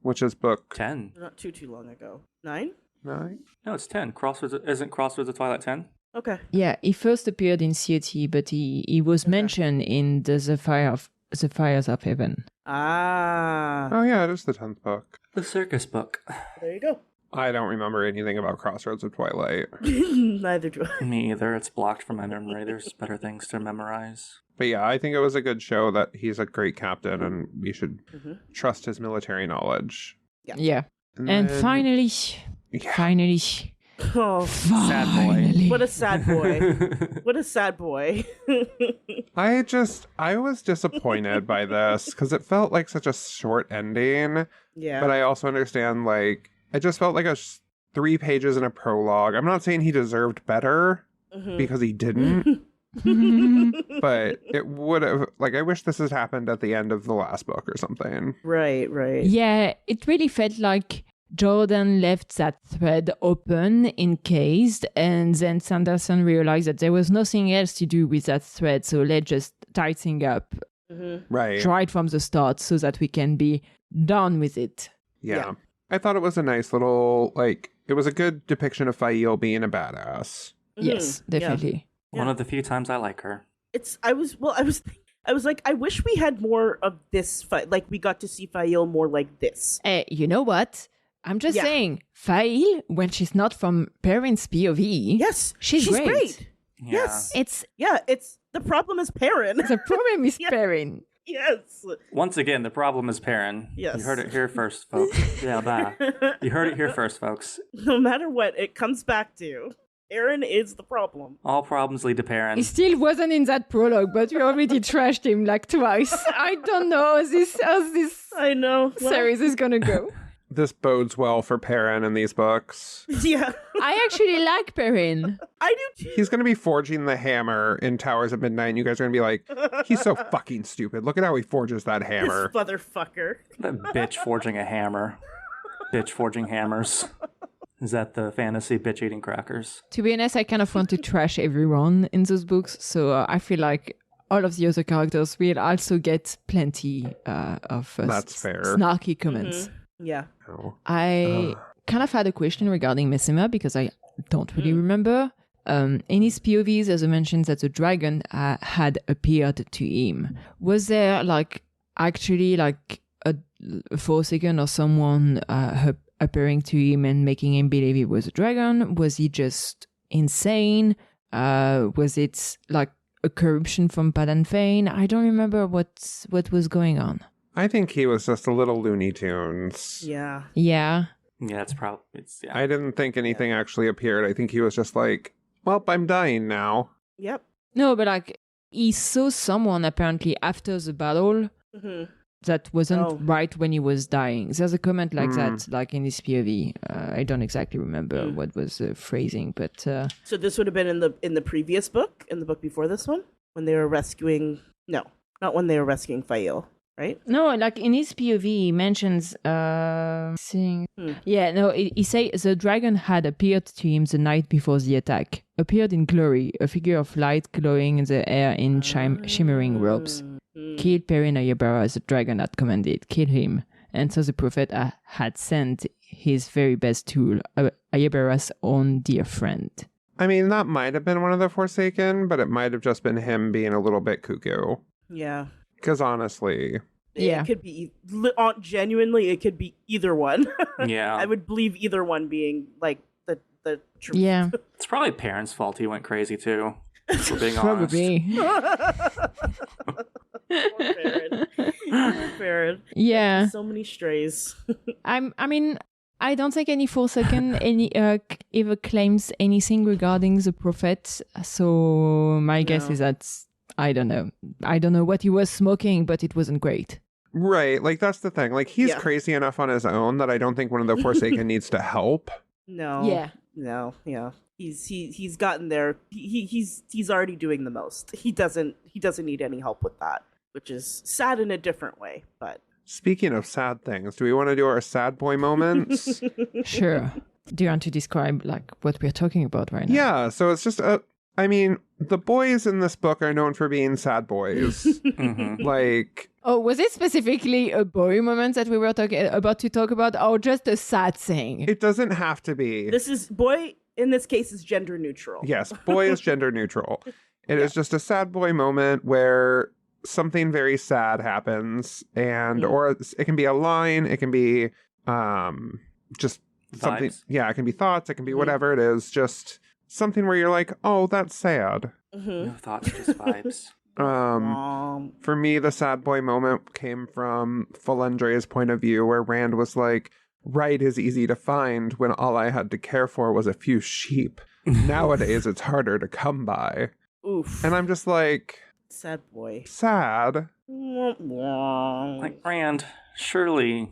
[SPEAKER 2] which is book
[SPEAKER 5] 10.
[SPEAKER 1] Not too long ago. 9?
[SPEAKER 2] 9.
[SPEAKER 5] No, it's 10. Isn't Crossroads of Twilight 10?
[SPEAKER 1] Okay.
[SPEAKER 4] Yeah, he first appeared in COT, but he was mentioned in the Fires of Heaven.
[SPEAKER 1] Ah.
[SPEAKER 2] Oh yeah, it is the 10th book.
[SPEAKER 5] The circus book.
[SPEAKER 1] There you go.
[SPEAKER 2] I don't remember anything about Crossroads of Twilight.
[SPEAKER 1] Neither do I.
[SPEAKER 5] Me either. It's blocked from my memory. There's better things to memorize.
[SPEAKER 2] But yeah, I think it was a good show that he's a great captain and we should trust his military knowledge.
[SPEAKER 4] Yeah. And
[SPEAKER 2] then-
[SPEAKER 4] finally,
[SPEAKER 1] Oh,
[SPEAKER 5] Sad boy.
[SPEAKER 1] what a sad boy. What a sad boy.
[SPEAKER 2] I was disappointed by this because it felt like such a short ending.
[SPEAKER 1] Yeah.
[SPEAKER 2] But I also understand, like, it just felt like 3 pages in a prologue. I'm not saying he deserved better because he didn't. But it would have, like, I wish this had happened at the end of the last book or something.
[SPEAKER 1] Right.
[SPEAKER 4] yeah, it really felt like Jordan left that thread open, encased, and then Sanderson realized that there was nothing else to do with that thread, so let's just tie things up
[SPEAKER 2] Right.
[SPEAKER 4] right from the start so that we can be done with it.
[SPEAKER 2] Yeah. I thought it was a nice little, like, it was a good depiction of Fael being a badass.
[SPEAKER 4] Yes, definitely.
[SPEAKER 5] One of the few times I like her.
[SPEAKER 1] I was I was like, I wish we had more of this fight. Like, we got to see Fail more like this.
[SPEAKER 4] You know what? I'm just saying, Fail, when she's not from Perrin's POV,
[SPEAKER 1] yes,
[SPEAKER 4] she's great.
[SPEAKER 1] Yeah. Yes. It's the problem is Perrin.
[SPEAKER 4] The problem is Perrin.
[SPEAKER 1] Yes.
[SPEAKER 5] Once again, the problem is Perrin.
[SPEAKER 1] Yes.
[SPEAKER 5] You heard it here first, folks. Yeah, bye. You heard it here first, folks.
[SPEAKER 1] No matter what, it comes back to Perrin is the problem.
[SPEAKER 5] All problems lead to Perrin.
[SPEAKER 4] He still wasn't in that prologue, but we already trashed him like twice. I don't know how this
[SPEAKER 1] I know.
[SPEAKER 4] series is gonna go.
[SPEAKER 2] This bodes well for Perrin in these books.
[SPEAKER 1] Yeah.
[SPEAKER 4] I actually like Perrin.
[SPEAKER 1] I do too.
[SPEAKER 2] He's going to be forging the hammer in Towers of Midnight, and you guys are going to be like, he's so fucking stupid. Look at how he forges that hammer.
[SPEAKER 1] This motherfucker.
[SPEAKER 5] That bitch forging a hammer. Bitch forging hammers. Is that the fantasy bitch eating crackers?
[SPEAKER 4] To be honest, I kind of want to trash everyone in those books, so I feel like all of the other characters will also get plenty of
[SPEAKER 2] That's fair.
[SPEAKER 4] snarky comments.
[SPEAKER 1] Mm-hmm. Yeah.
[SPEAKER 2] Oh.
[SPEAKER 4] I kind of had a question regarding Messima because I don't really remember. In his POVs, as I mentioned, that the dragon had appeared to him. Was there actually a Forsaken or someone appearing to him and making him believe he was a dragon? Was he just insane? Was it like a corruption from Padan Fain? I don't remember what was going on.
[SPEAKER 2] I think he was just a little Looney Tunes.
[SPEAKER 1] Yeah.
[SPEAKER 4] Yeah.
[SPEAKER 5] Yeah, it's probably...
[SPEAKER 2] I didn't think anything actually appeared. I think he was just like, well, I'm dying now.
[SPEAKER 1] Yep.
[SPEAKER 4] No, but he saw someone apparently after the battle that wasn't right when he was dying. There's a comment like that, like in his POV. I don't exactly remember what was the phrasing, but...
[SPEAKER 1] So this would have been in the previous book, in the book before this one? When they were rescuing... No, not when they were rescuing Fael. Right?
[SPEAKER 4] No, like in his POV, he mentions Yeah, no, he say the dragon had appeared to him the night before the attack. Appeared in glory, a figure of light glowing in the air in shimmering robes. Killed Perrin Ayabara as the dragon had commanded. Kill him. And so the prophet had sent his very best tool, Ayabara's own dear friend.
[SPEAKER 2] I mean, that might have been one of the Forsaken, but it might have just been him being a little bit cuckoo.
[SPEAKER 1] Yeah.
[SPEAKER 2] Because honestly...
[SPEAKER 1] It could be... Genuinely, it could be either one.
[SPEAKER 5] Yeah.
[SPEAKER 1] I would believe either one being, like, the truth.
[SPEAKER 4] Yeah.
[SPEAKER 5] It's probably Perrin's fault he went crazy, too. For being
[SPEAKER 4] Probably.
[SPEAKER 1] Poor Perrin. Poor Perrin.
[SPEAKER 4] Yeah.
[SPEAKER 1] So many strays.
[SPEAKER 4] I mean, I don't think any Forsaken ever claims anything regarding the prophet. So my guess is that... I don't know. I don't know what he was smoking, but it wasn't great.
[SPEAKER 2] Right. Like, that's the thing. Like, he's crazy enough on his own that I don't think one of the Forsaken needs to help.
[SPEAKER 1] No.
[SPEAKER 4] Yeah.
[SPEAKER 1] No. Yeah. He's gotten there. He's already doing the most. He doesn't need any help with that, which is sad in a different way. But
[SPEAKER 2] speaking of sad things, do we want to do our sad boy moments?
[SPEAKER 4] Sure. Do you want to describe like what we're talking about right now?
[SPEAKER 2] Yeah. So it's just I mean, the boys in this book are known for being sad boys. Like...
[SPEAKER 4] Oh, was it specifically a boy moment that we were about to talk about, or just a sad thing?
[SPEAKER 2] It doesn't have to be.
[SPEAKER 1] This is... Boy, in this case, is gender neutral.
[SPEAKER 2] Yes, boy is gender neutral. It is just a sad boy moment where something very sad happens, and or it can be a line, it can be just something...
[SPEAKER 5] Vibes.
[SPEAKER 2] Yeah, it can be thoughts, it can be whatever it is, just... something where you're like, oh, that's sad.
[SPEAKER 5] No thoughts, just vibes.
[SPEAKER 2] For me, the sad boy moment came from Falendre's point of view, where Rand was like, right is easy to find when all I had to care for was a few sheep. Nowadays, it's harder to come by.
[SPEAKER 1] Oof.
[SPEAKER 2] And I'm just like...
[SPEAKER 1] sad boy.
[SPEAKER 2] Sad.
[SPEAKER 5] Like, Rand, surely...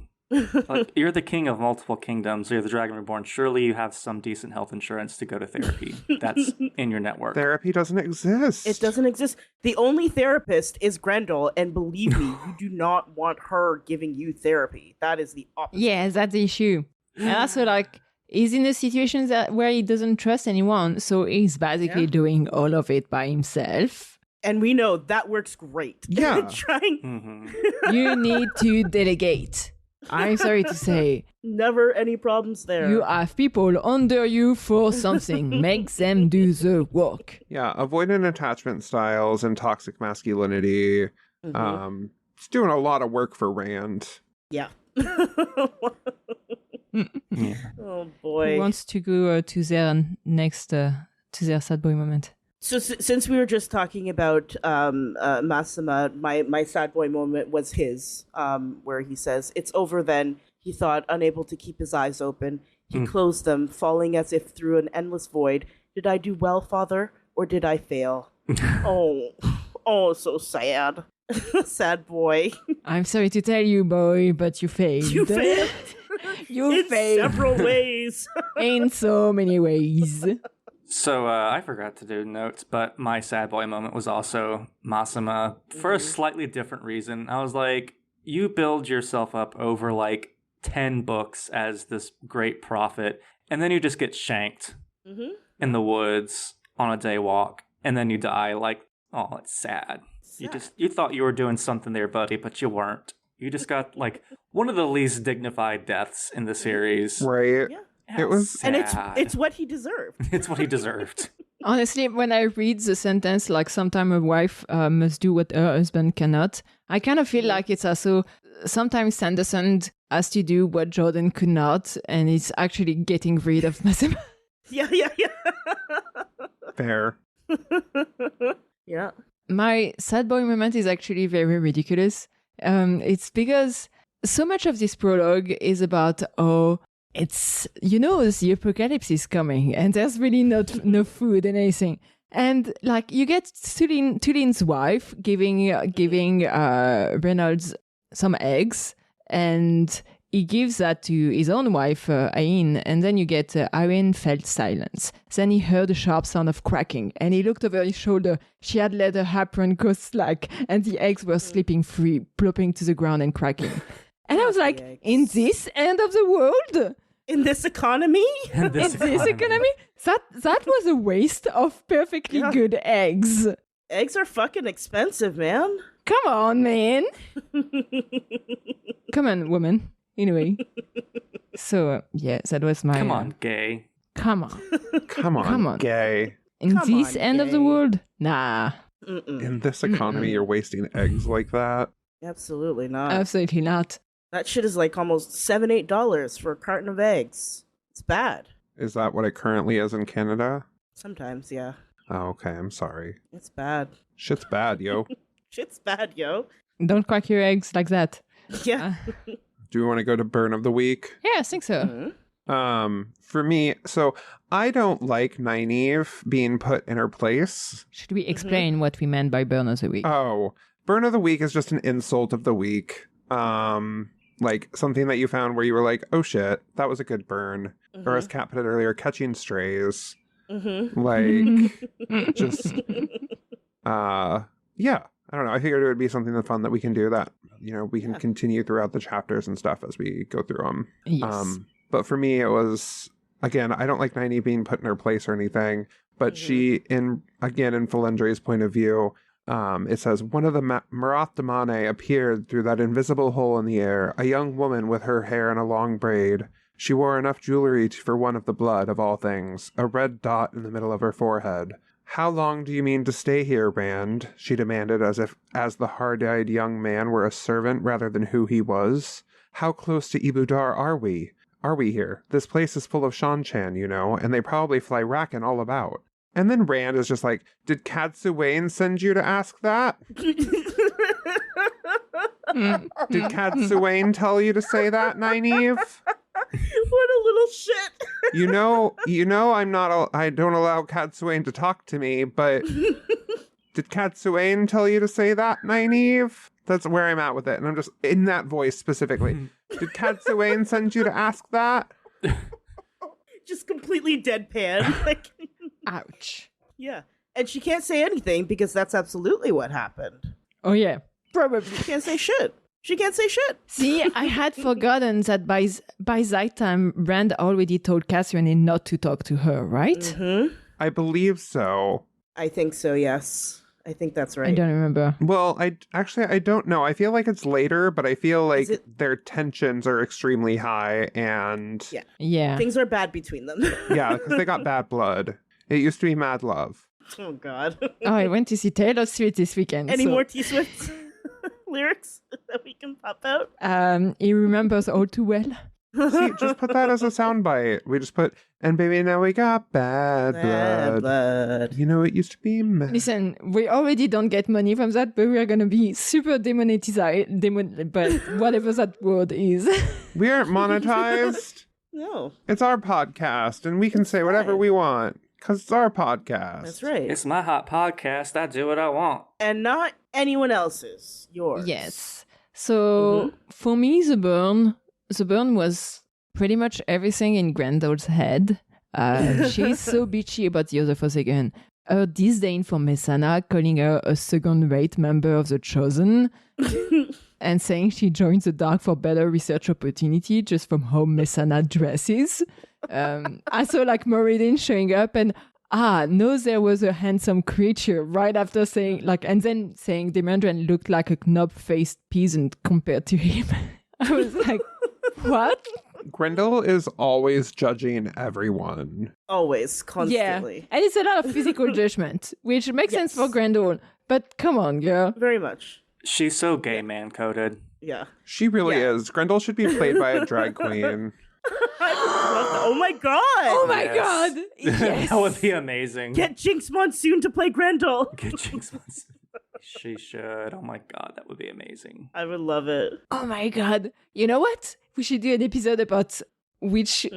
[SPEAKER 5] like, you're the king of multiple kingdoms. You're the Dragon Reborn. Surely you have some decent health insurance to go to therapy. That's in your network.
[SPEAKER 2] Therapy doesn't exist.
[SPEAKER 1] It doesn't exist. The only therapist is Graendal, and believe me, you do not want her giving you therapy. That is the opposite.
[SPEAKER 4] Yeah, that's the issue. And also, like, he's in a situation where he doesn't trust anyone, so he's basically doing all of it by himself.
[SPEAKER 1] And we know that works great.
[SPEAKER 2] Yeah.
[SPEAKER 1] Trying.
[SPEAKER 4] You need to delegate. I'm sorry to say,
[SPEAKER 1] Never any problems there.
[SPEAKER 4] you have people under you for something. Make them do the work.
[SPEAKER 2] Yeah, avoidant attachment styles and toxic masculinity. It's doing a lot of work for Rand.
[SPEAKER 1] Yeah.
[SPEAKER 5] Yeah.
[SPEAKER 1] Oh boy.
[SPEAKER 4] Who wants to go to their next, to their sad boy moment?
[SPEAKER 1] So since we were just talking about Massima, my sad boy moment was his, where he says, "It's over then," he thought, unable to keep his eyes open. He closed them, falling as if through an endless void. Did I do well, father, or did I fail? Oh, so sad. Sad boy.
[SPEAKER 4] I'm sorry to tell you, boy, but you failed.
[SPEAKER 1] You failed.
[SPEAKER 4] You
[SPEAKER 1] In
[SPEAKER 4] failed.
[SPEAKER 1] several ways.
[SPEAKER 4] In so many ways.
[SPEAKER 5] So I forgot to do notes, but my sad boy moment was also Massima for a slightly different reason. I was like, you build yourself up over like 10 books as this great prophet, and then you just get shanked in the woods on a day walk, and then you die. Like, oh, it's sad. You thought you were doing something there, buddy, but you weren't. You just got like one of the least dignified deaths in the series.
[SPEAKER 2] Right?
[SPEAKER 1] Yeah.
[SPEAKER 2] It was
[SPEAKER 5] sad.
[SPEAKER 1] And it's what he deserved.
[SPEAKER 5] It's what he deserved.
[SPEAKER 4] Honestly, when I read the sentence, like sometime a wife must do what her husband cannot, I kind of feel like it's also sometimes Sanderson has to do what Jordan could not, and it's actually getting rid of Massima.
[SPEAKER 1] Yeah.
[SPEAKER 2] fair.
[SPEAKER 1] Yeah.
[SPEAKER 4] My sad boy moment is actually very ridiculous. It's because so much of this prologue is about, it's, the apocalypse is coming and there's really no food and anything. And like you get Tulin's wife giving Reynolds some eggs, and he gives that to his own wife, Ain, and then you get Ain felt silence. Then he heard a sharp sound of cracking, and he looked over his shoulder. She had let her apron go slack, and the eggs were slipping free, plopping to the ground and cracking. And I was like, in this end of the world?
[SPEAKER 1] In this economy?
[SPEAKER 4] In this economy? That was a waste of perfectly good eggs.
[SPEAKER 1] Eggs are fucking expensive, man.
[SPEAKER 4] Come on, man. Come on, woman. Anyway. So, that was my...
[SPEAKER 5] Come on, gay.
[SPEAKER 4] Come on.
[SPEAKER 2] Come on, gay.
[SPEAKER 4] In
[SPEAKER 1] Come
[SPEAKER 4] this
[SPEAKER 1] on,
[SPEAKER 4] end of the
[SPEAKER 1] gay.
[SPEAKER 4] world? Nah.
[SPEAKER 2] In this economy, you're wasting eggs like that?
[SPEAKER 1] Absolutely not.
[SPEAKER 4] Absolutely not.
[SPEAKER 1] That shit is like almost $7-8 for a carton of eggs. It's bad.
[SPEAKER 2] Is that what it currently is in Canada?
[SPEAKER 1] Sometimes, yeah.
[SPEAKER 2] Oh, okay. I'm sorry.
[SPEAKER 1] It's bad.
[SPEAKER 2] Shit's bad, yo.
[SPEAKER 1] Shit's bad, yo.
[SPEAKER 4] Don't crack your eggs like that.
[SPEAKER 1] Yeah.
[SPEAKER 2] Do we want to go to burn of the week?
[SPEAKER 4] Yeah, I think so.
[SPEAKER 2] For me, so I don't like Nynaeve being put in her place.
[SPEAKER 4] Should we explain what we meant by burn of the week?
[SPEAKER 2] Oh, burn of the week is just an insult of the week. Like something that you found where you were like, oh shit, that was a good burn. Or as Kat put it earlier, catching strays. Like, just, yeah. I don't know. I figured it would be something fun that we can do that, we can continue throughout the chapters and stuff as we go through them.
[SPEAKER 4] Yes.
[SPEAKER 2] But for me, it was, again, I don't like Nynaeve being put in her place or anything, but she, in Felendre's point of view, it says, one of the Marath Damane appeared through that invisible hole in the air, a young woman with her hair in a long braid. She wore enough jewelry for one of the blood of all things, a red dot in the middle of her forehead. How long do you mean to stay here, Rand? She demanded as the hard-eyed young man were a servant rather than who he was. How close to Ibudar are we? Are we here? This place is full of Shanchan, and they probably fly Rakan all about. And then Rand is just like, did Cadsuane send you to ask that? Did Cadsuane tell you to say that, Nynaeve?
[SPEAKER 1] What a little shit.
[SPEAKER 2] I don't allow Cadsuane to talk to me, but did Cadsuane tell you to say that, Nynaeve? That's where I'm at with it. And I'm just in that voice specifically. Did Cadsuane send you to ask that?
[SPEAKER 1] Just completely deadpan. Like,
[SPEAKER 4] Ouch.
[SPEAKER 1] yeah. And she can't say anything because that's absolutely what happened.
[SPEAKER 4] Oh, yeah. Probably.
[SPEAKER 1] She can't say shit. She can't say shit.
[SPEAKER 4] See, I had forgotten that by that time, Rand already told Cassian not to talk to her, right?
[SPEAKER 2] I believe so.
[SPEAKER 1] I think so, yes. I think that's right.
[SPEAKER 4] I don't remember.
[SPEAKER 2] Well, I don't know. I feel like it's later, but I feel like their tensions are extremely high, and
[SPEAKER 4] Yeah.
[SPEAKER 1] Things are bad between them.
[SPEAKER 2] yeah, because they got bad blood. It used to be mad love.
[SPEAKER 1] Oh, God.
[SPEAKER 4] Oh, I went to see Taylor Swift this weekend.
[SPEAKER 1] Any more T-Swift lyrics that we can pop out?
[SPEAKER 4] He remembers all too well.
[SPEAKER 2] See, just put that as a soundbite. We just put, and baby, now we got bad blood. You know, it used to be mad.
[SPEAKER 4] Listen, we already don't get money from that, but we are going to be super demonetized, but whatever that word is.
[SPEAKER 2] We aren't monetized.
[SPEAKER 1] No.
[SPEAKER 2] It's our podcast, and we can say whatever we want, because it's our podcast.
[SPEAKER 1] That's right.
[SPEAKER 5] It's my hot podcast. I do what I want.
[SPEAKER 1] And not anyone else's. Yours.
[SPEAKER 4] Yes. So for me, the burn was pretty much everything in Graendal's head. She's so bitchy about the other Forsaken. Her disdain for Messana, calling her a second-rate member of the Chosen, and saying she joins the Dark for better research opportunity just from how Messana dresses. I saw like Moradin showing up and no, there was a handsome creature right after saying and then saying Demandren looked like a knob-faced peasant compared to him. I was like, what?
[SPEAKER 2] Graendal is always judging everyone.
[SPEAKER 1] Always, constantly.
[SPEAKER 4] Yeah, and it's a lot of physical judgment, which makes sense for Graendal. But come on, girl.
[SPEAKER 1] Very much.
[SPEAKER 5] She's so gay man-coded.
[SPEAKER 1] Yeah.
[SPEAKER 2] She really is. Graendal should be played by a drag queen.
[SPEAKER 1] Oh my god!
[SPEAKER 4] Oh my god! Yes.
[SPEAKER 5] That would be amazing.
[SPEAKER 1] Get Jinx Monsoon to play Graendal.
[SPEAKER 5] Get Jinx Monsoon. She should. Oh my god, that would be amazing.
[SPEAKER 1] I would love it.
[SPEAKER 4] Oh my god. You know what? We should do an episode about which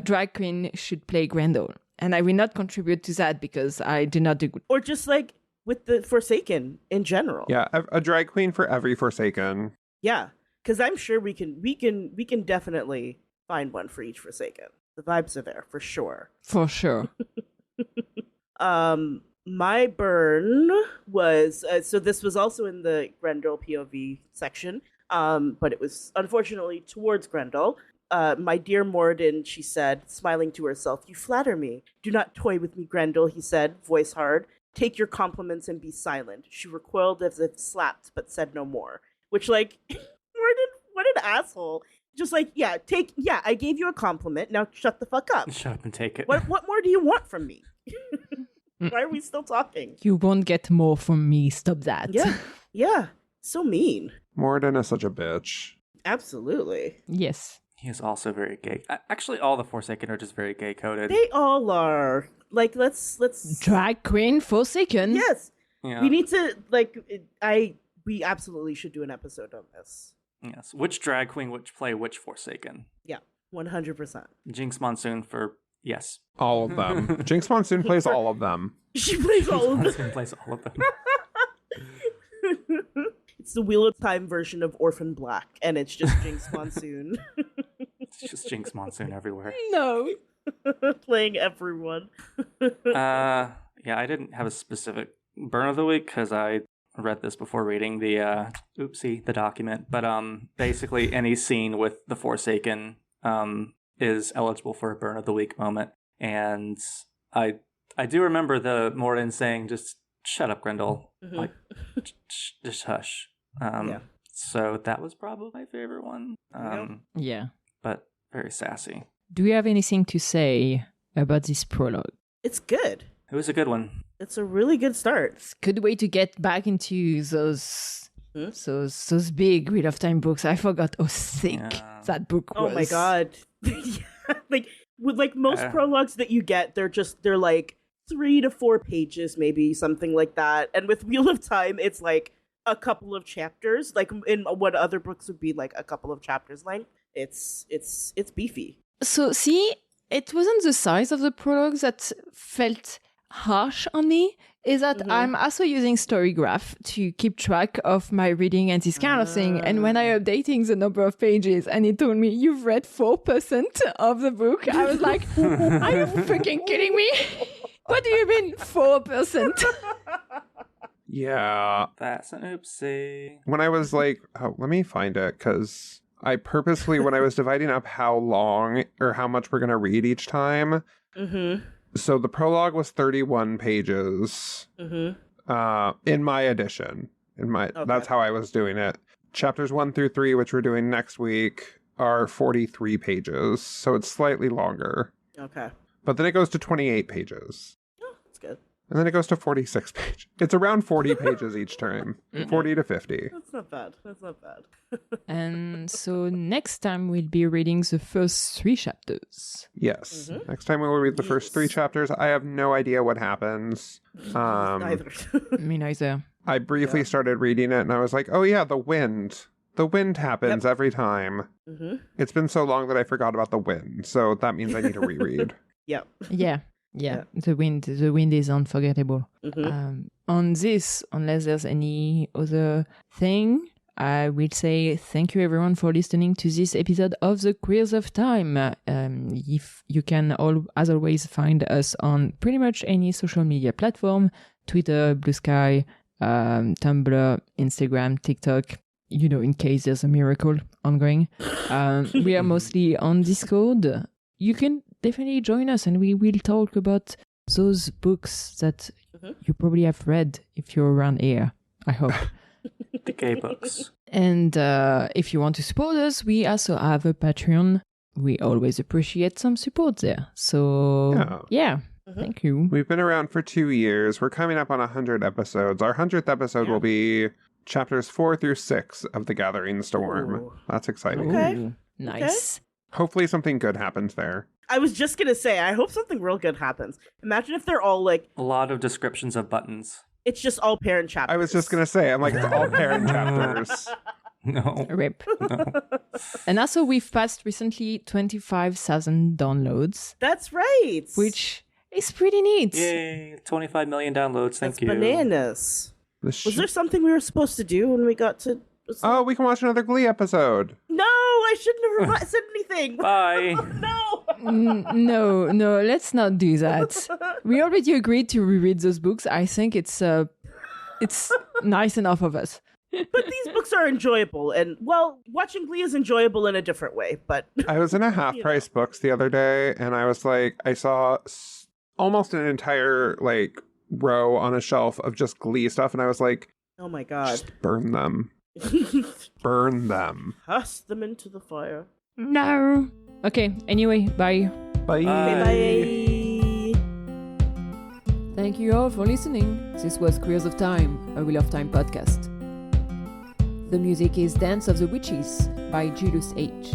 [SPEAKER 4] drag queen should play Graendal. And I will not contribute to that because I do not do good.
[SPEAKER 1] Or just like with the Forsaken in general.
[SPEAKER 2] Yeah, a drag queen for every Forsaken.
[SPEAKER 1] Yeah, because I'm sure we can definitely find one for each Forsaken. The vibes are there for sure.
[SPEAKER 4] For sure.
[SPEAKER 1] My burn was so this was also in the Graendal POV section, but it was unfortunately towards Graendal. My dear Moradin, she said, smiling to herself, "You flatter me. Do not toy with me, Graendal," he said, voice hard. "Take your compliments and be silent." She recoiled as if slapped, but said no more. Which, like, what an asshole. Just like, I gave you a compliment. Now shut the fuck up.
[SPEAKER 5] Shut up and take it.
[SPEAKER 1] What more do you want from me? Why are we still talking?
[SPEAKER 4] You won't get more from me. Stop that.
[SPEAKER 1] Yeah. So mean.
[SPEAKER 2] Moradin is such a bitch.
[SPEAKER 1] Absolutely.
[SPEAKER 4] Yes.
[SPEAKER 5] He is also very gay. Actually, all the Forsaken are just very gay-coded.
[SPEAKER 1] They all are. Like, let's
[SPEAKER 4] drag queen Forsaken.
[SPEAKER 1] Yes.
[SPEAKER 5] Yeah.
[SPEAKER 1] We need to we absolutely should do an episode on this.
[SPEAKER 5] Yes. Which drag queen would play which Forsaken?
[SPEAKER 1] Yeah. 100%.
[SPEAKER 5] Jinx Monsoon for yes.
[SPEAKER 2] All of them. Jinx Monsoon plays all of them.
[SPEAKER 1] She plays all of them.
[SPEAKER 5] Monsoon plays all of them.
[SPEAKER 1] It's the Wheel of Time version of Orphan Black, and it's just Jinx Monsoon.
[SPEAKER 5] It's just Jinx Monsoon everywhere.
[SPEAKER 4] No.
[SPEAKER 1] Playing everyone.
[SPEAKER 5] Yeah, I didn't have a specific burn of the week because I read this before reading the document. But basically any scene with the Forsaken is eligible for a burn of the week moment. And I do remember the Moradin saying, "Just shut up, Graendal."
[SPEAKER 1] Mm-hmm.
[SPEAKER 5] Like, just hush. So that was probably my favorite one.
[SPEAKER 4] Yeah.
[SPEAKER 5] But very sassy.
[SPEAKER 4] Do we have anything to say about this prologue?
[SPEAKER 1] It's good.
[SPEAKER 5] It was a good one.
[SPEAKER 1] It's a really good start.
[SPEAKER 4] It's a good way to get back into those big Wheel of Time books. I forgot how thick that book was.
[SPEAKER 1] Oh my god. Like with most prologues that you get, they're like 3 to 4 pages, maybe something like that. And with Wheel of Time, it's like a couple of chapters, like in what other books would be like a couple of chapters length. It's beefy.
[SPEAKER 4] So see, it wasn't the size of the prologues that felt harsh on me. Is that I'm also using Storygraph to keep track of my reading and this kind of thing. And when I'm updating the number of pages and it told me, "You've read 4% of the book," I was like, are you freaking kidding me? What do you mean 4%?
[SPEAKER 2] Yeah.
[SPEAKER 5] That's an oopsie.
[SPEAKER 2] When I was like, let me find it, because I purposely, when I was dividing up how long or how much we're going to read each time, so the prologue was 31 pages. in my edition. That's how I was doing it. Chapters 1 through 3, which we're doing next week, are 43 pages, so it's slightly longer.
[SPEAKER 1] Okay.
[SPEAKER 2] But then it goes to 28 pages.
[SPEAKER 1] Oh, that's good.
[SPEAKER 2] And then it goes to 46 pages. It's around 40 pages each term. 40 to 50.
[SPEAKER 1] That's not bad.
[SPEAKER 4] And so next time we'll be reading the first 3 chapters.
[SPEAKER 2] Yes. Next time we will read the first 3 chapters. I have no idea what happens.
[SPEAKER 1] Neither.
[SPEAKER 4] Me neither.
[SPEAKER 2] I briefly started reading it and I was like, oh yeah, the wind. The wind happens every time. It's been so long that I forgot about the wind. So that means I need to reread.
[SPEAKER 1] Yep.
[SPEAKER 4] Yeah. The wind is unforgettable. On this, unless there's any other thing, I will say thank you everyone for listening to this episode of The Queers of Time. If you can as always find us on pretty much any social media platform, Twitter, Blue Sky, Tumblr, Instagram, TikTok, in case there's a miracle ongoing. We are mostly on Discord. You can definitely join us and we will talk about those books that you probably have read if you're around here, I hope.
[SPEAKER 5] The gay books.
[SPEAKER 4] And if you want to support us, we also have a Patreon. We always appreciate some support there. So, yeah. Thank you.
[SPEAKER 2] We've been around for 2 years. We're coming up on 100 episodes. Our 100th episode will be chapters 4 through 6 of The Gathering Storm.
[SPEAKER 1] Ooh.
[SPEAKER 2] That's exciting.
[SPEAKER 1] Okay.
[SPEAKER 4] Nice.
[SPEAKER 2] Hopefully something good happens there.
[SPEAKER 1] I was just going to say, I hope something real good happens. Imagine if they're all like...
[SPEAKER 5] A lot of descriptions of buttons.
[SPEAKER 1] It's just all parent chapters.
[SPEAKER 2] I was just going to say, I'm like, it's all parent chapters.
[SPEAKER 5] No.
[SPEAKER 4] Rip.
[SPEAKER 5] No.
[SPEAKER 4] And also, we've passed recently 25,000 downloads.
[SPEAKER 1] That's right.
[SPEAKER 4] Which is pretty neat.
[SPEAKER 5] Yay. 25 million downloads. Thank
[SPEAKER 1] That's
[SPEAKER 5] you.
[SPEAKER 1] bananas. Was there something we were supposed to do when we got to...
[SPEAKER 2] Oh, we can watch another Glee episode.
[SPEAKER 1] No, I shouldn't have said anything.
[SPEAKER 5] Bye.
[SPEAKER 1] No.
[SPEAKER 4] No, let's not do that. We already agreed to reread those books. I think it's nice enough of us.
[SPEAKER 1] But these books are enjoyable, and watching Glee is enjoyable in a different way. But
[SPEAKER 2] I was in a half-price books the other day, and I was like, I saw almost an entire row on a shelf of just Glee stuff, and I was like,
[SPEAKER 1] oh my god,
[SPEAKER 2] just burn them. Burn them.
[SPEAKER 1] Toss them into the fire.
[SPEAKER 4] No. Okay, anyway, bye.
[SPEAKER 2] Bye.
[SPEAKER 1] Bye.
[SPEAKER 4] Thank you all for listening. This was Queers of Time, a Wheel of Time podcast. The music is Dance of the Witches by Julius H.